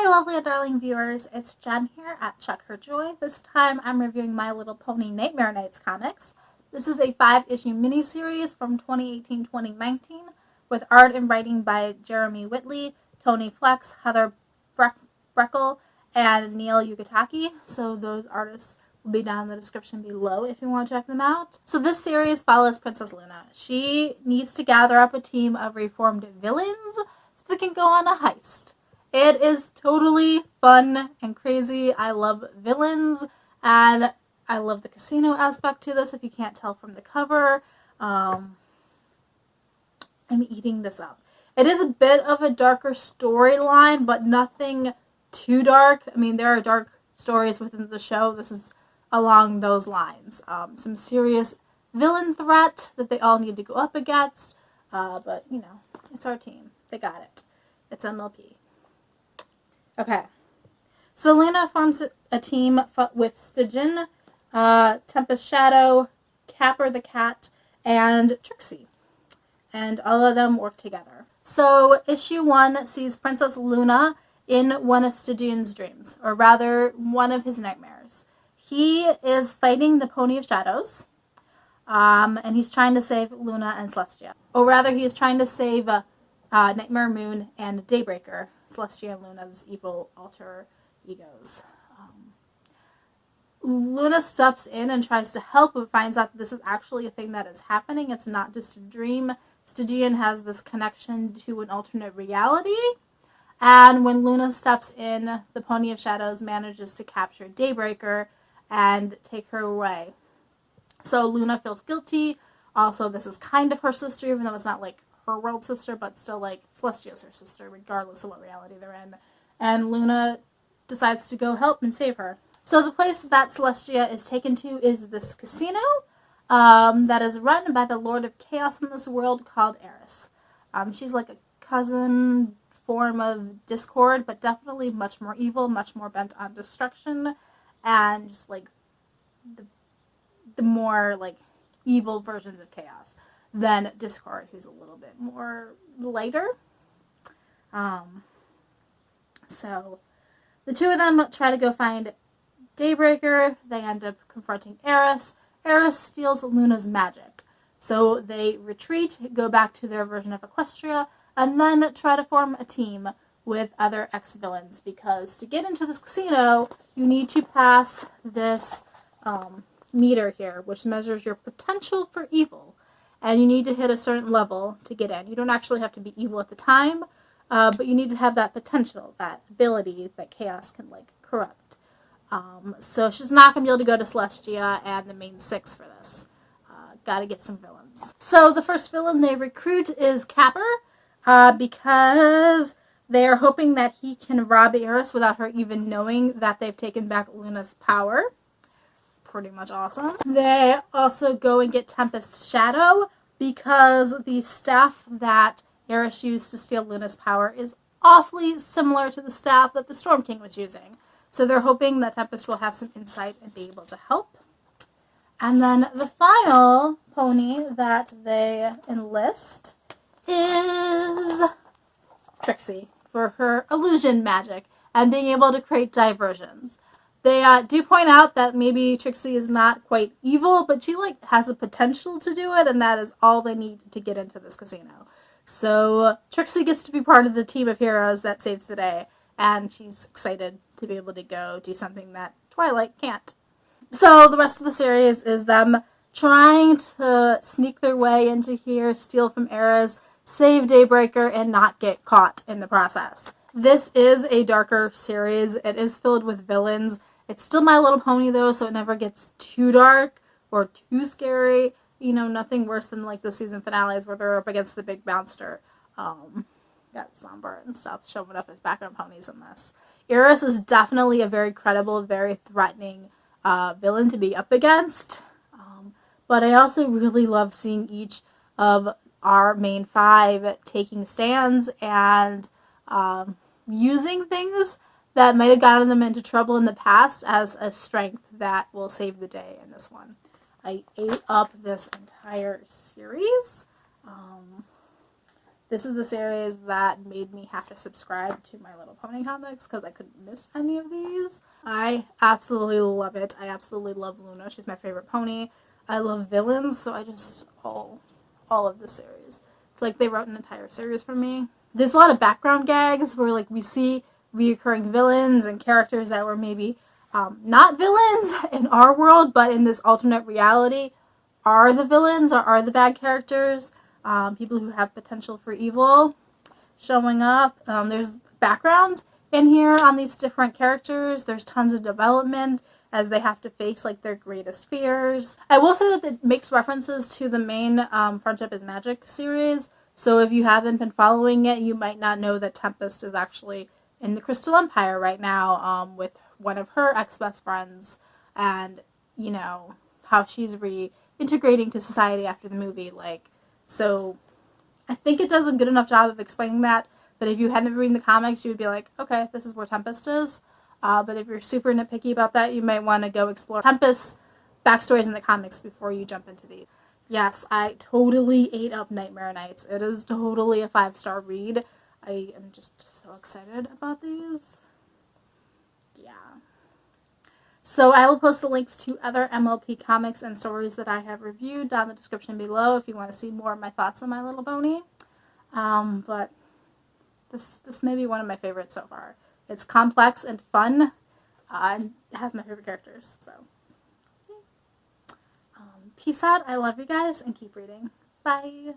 lovely and darling viewers, it's Jen here at Chuck Her Joy. This time I'm reviewing My Little Pony Nightmare Nights comics. This is a 5-issue miniseries from 2018-2019 with art and writing by Jeremy Whitley, Tony Fleecs, Heather Breckel, and Neil Uyetake. So those artists will be down in the description below if you want to check them out. So this series follows Princess Luna. She needs to gather up a team of reformed villains so they can go on a heist. It is totally fun and crazy. I love villains, and I love the casino aspect to this, if you can't tell from the cover. I'm eating this up. It is a bit of a darker storyline, but nothing too dark. I mean, there are dark stories within the show. This is along those lines. Some serious villain threat that they all need to go up against, but, you know, it's our team. They got it. It's MLP. Okay, so Luna forms a team with Stygian, Tempest Shadow, Capper the Cat, and Trixie. And all of them work together. So issue 1 sees Princess Luna in one of Stygian's dreams, or rather, one of his nightmares. He is fighting the Pony of Shadows, and he's trying to save Luna and Celestia. Or rather, he is trying to save Nightmare Moon and Daybreaker, Celestia and Luna's evil alter egos. Luna steps in and tries to help, but finds out that this is actually a thing that is happening. It's not just a dream. Stygian has this connection to an alternate reality. And when Luna steps in, the Pony of Shadows manages to capture Daybreaker and take her away. So Luna feels guilty. Also, this is kind of her sister, even though it's not like her world sister, but still like Celestia's her sister, regardless of what reality they're in. And Luna decides to go help and save her. So the place that Celestia is taken to is this casino that is run by the Lord of Chaos in this world called Eris. She's like a cousin form of Discord, but definitely much more evil, much more bent on destruction, and just like the more like evil versions of Chaos than Discord, who's a little bit more lighter. So the two of them try to go find Daybreaker. They end up confronting Eris. Eris steals Luna's magic. So they retreat, go back to their version of Equestria, and then try to form a team with other ex-villains, because to get into this casino, you need to pass this meter here, which measures your potential for evil. And you need to hit a certain level to get in. You don't actually have to be evil at the time, but you need to have that potential, that ability that Chaos can, like, corrupt. So she's not going to be able to go to Celestia and the main 6 for this. Gotta get some villains. So the first villain they recruit is Capper, because they are hoping that he can rob Eris without her even knowing that they've taken back Luna's power. Pretty much awesome. They also go and get Tempest Shadow because the staff that Eris used to steal Luna's power is awfully similar to the staff that the Storm King was using. So they're hoping that Tempest will have some insight and be able to help. And then the final pony that they enlist is Trixie for her illusion magic and being able to create diversions. They do point out that maybe Trixie is not quite evil, but she like has a potential to do it, and that is all they need to get into this casino. So Trixie gets to be part of the team of heroes that saves the day, and she's excited to be able to go do something that Twilight can't. So the rest of the series is them trying to sneak their way into here, steal from Eris, save Daybreaker, and not get caught in the process. This is a darker series. It is filled with villains. It's still My Little Pony, though, so it never gets too dark or too scary. You know, nothing worse than, like, the season finales where they're up against the big monster. Got Somber and stuff showing up as background ponies in this. Eris is definitely a very credible, very threatening villain to be up against. But I also really love seeing each of our main 5 taking stands and using things that might have gotten them into trouble in the past as a strength that will save the day in this one. I ate up this entire series. This is the series that made me have to subscribe to My Little Pony comics because I couldn't miss any of these. I absolutely love it. I absolutely love Luna. She's my favorite pony. I love villains, so I just all of the series. It's like they wrote an entire series for me. There's a lot of background gags where like we see reoccurring villains and characters that were maybe not villains in our world, but in this alternate reality are the villains or are the bad characters. People who have potential for evil showing up. There's background in here on these different characters. There's tons of development as they have to face like their greatest fears. I will say that it makes references to the main Friendship is Magic series. So if you haven't been following it, you might not know that Tempest is actually in the Crystal Empire right now with one of her ex-best friends, and you know how she's reintegrating to society after the movie. Like, so I think it does a good enough job of explaining that if you hadn't been reading the comics, you would be like, okay, this is where Tempest is. But if you're super nitpicky about that, you might want to go explore Tempest's backstories in the comics before you jump into these. Yes, I totally ate up Nightmare Nights. It is totally a 5-star read. I am just so excited about these. Yeah. So I will post the links to other MLP comics and stories that I have reviewed down in the description below if you want to see more of my thoughts on My Little Pony. But this may be one of my favorites so far. It's complex and fun, and it has my favorite characters. So, peace out. I love you guys, and keep reading. Bye.